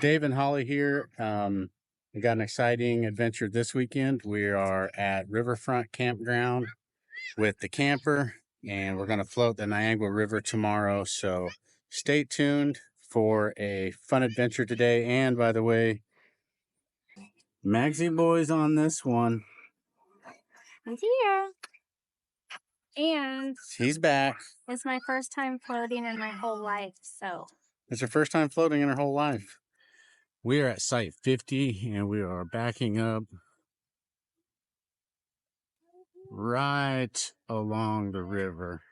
Dave and Holly here. We got an exciting adventure this weekend. We are at Riverfront Campground with the camper, and we're going to float the Niangua River tomorrow. So stay tuned for a fun adventure today. And by the way, Magsy Boy's on this one. He's here. And he's back. It's my first time floating in my whole life, so. It's her first time floating in her whole life. We are at Site 50, and we are backing up right along the river.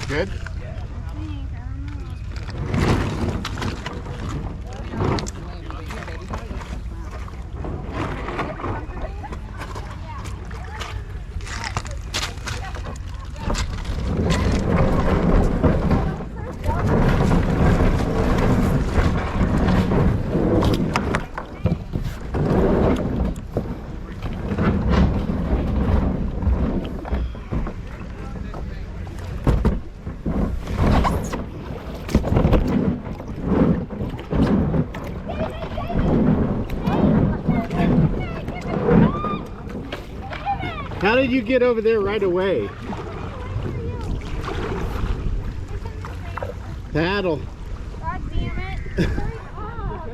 Good? How did you get over there right away? Paddle. God damn it. Hurry up.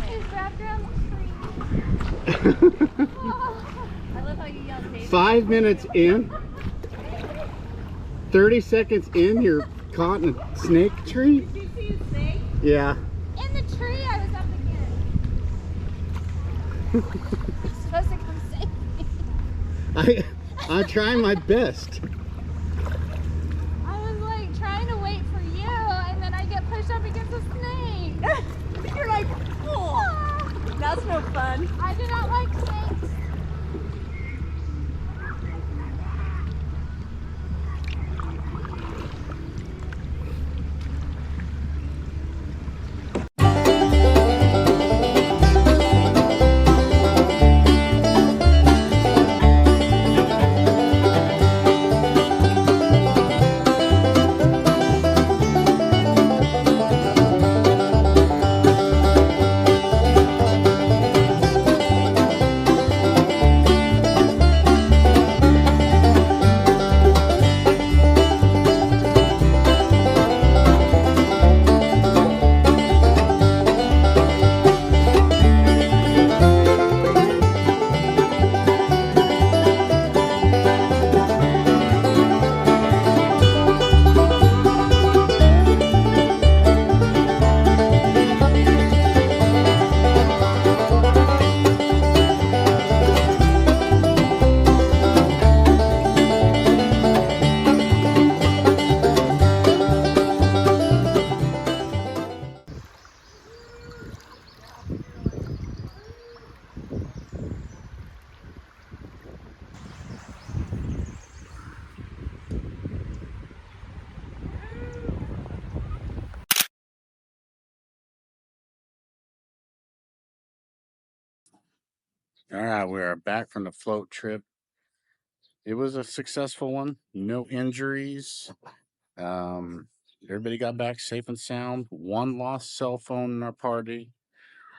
He's wrapped around the tree. I love how you yell, Dave. 5 minutes in, 30 seconds in, you're caught in a snake tree? Did you see a snake? Yeah. In the tree I was up against. You're supposed to come save me. I try my best. I was like trying to wait for you, and then I get pushed up against a snake. You're like, oh, that's no fun. I do not like snakes. All right, we are back from the float trip. It was a successful one. No injuries. Everybody got back safe and sound. One lost cell phone in our party.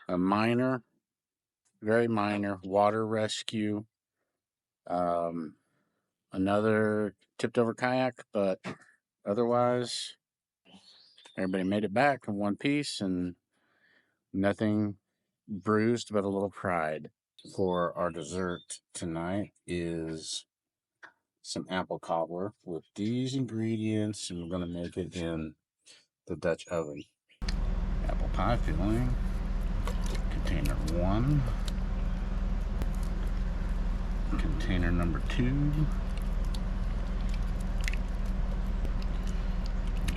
A minor, very minor, water rescue. Another tipped over kayak, but otherwise, everybody made it back in one piece and nothing bruised but a little pride. For our dessert tonight is some apple cobbler with these ingredients, and we're going to make it in the Dutch oven. Apple pie filling, container 1, Container number 2.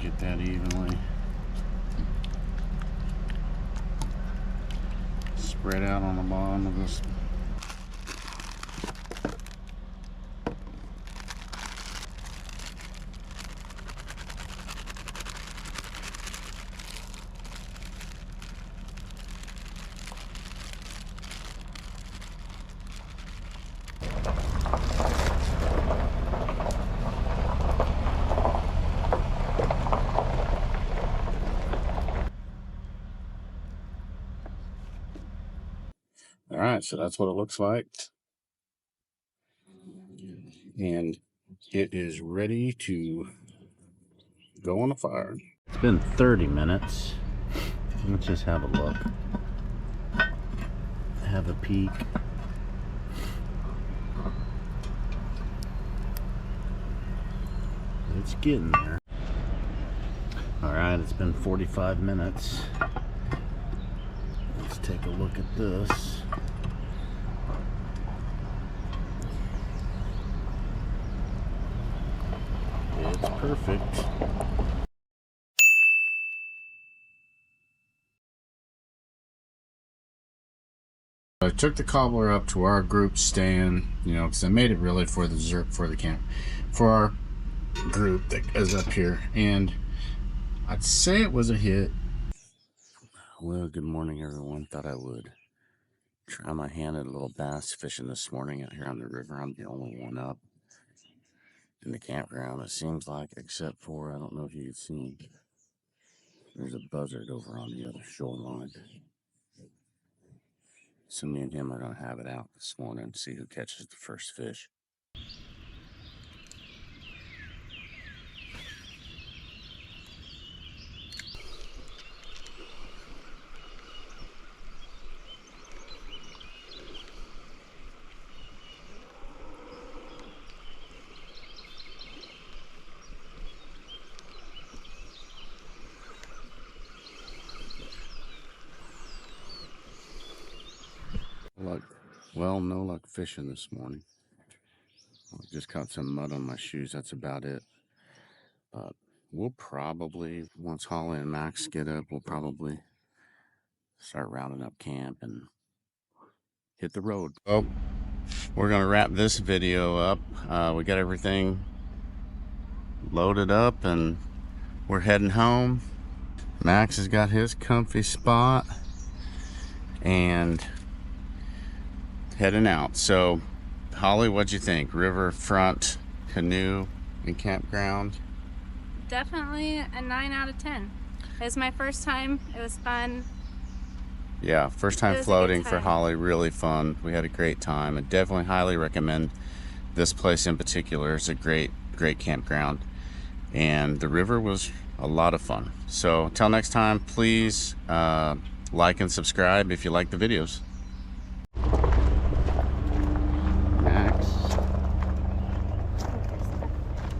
Get that evenly spread out on the bottom of this. All right, so that's what it looks like. And it is ready to go on the fire. It's been 30 minutes. Let's just have a look. Have a peek. It's getting there. All right, it's been 45 minutes. Let's take a look at this. It's perfect. I took the cobbler up to our group stand, because I made it really for the dessert for the camp, for our group that is up here, and I'd say it was a hit. Well, good morning, everyone. Thought I would try my hand at a little bass fishing this morning out here on the river. I'm the only one up in the campground, it seems like, except for, I don't know if you can see, there's a buzzard over on the other shoreline. So me and him are going to have it out this morning and see who catches the first fish. No luck fishing this morning. I just caught some mud on my shoes. That's about it. But we'll probably, once Holly and Max get up, we'll probably start rounding up camp and hit the road. Oh, we're going to wrap this video up. We got everything loaded up and we're heading home. Max has got his comfy spot and heading out. So Holly, what'd you think? Riverfront Canoe and Campground? Definitely a 9 out of 10. It was my first time. It was fun. Yeah, first time floating for Holly. Really fun. We had a great time. I definitely highly recommend this place in particular. It's a great campground. And the river was a lot of fun. So until next time, please like and subscribe if you like the videos. Max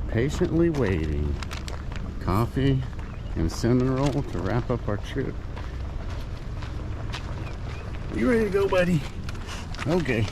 patiently waiting. Coffee and cinnamon roll to wrap up our trip. You ready to go, buddy? Okay.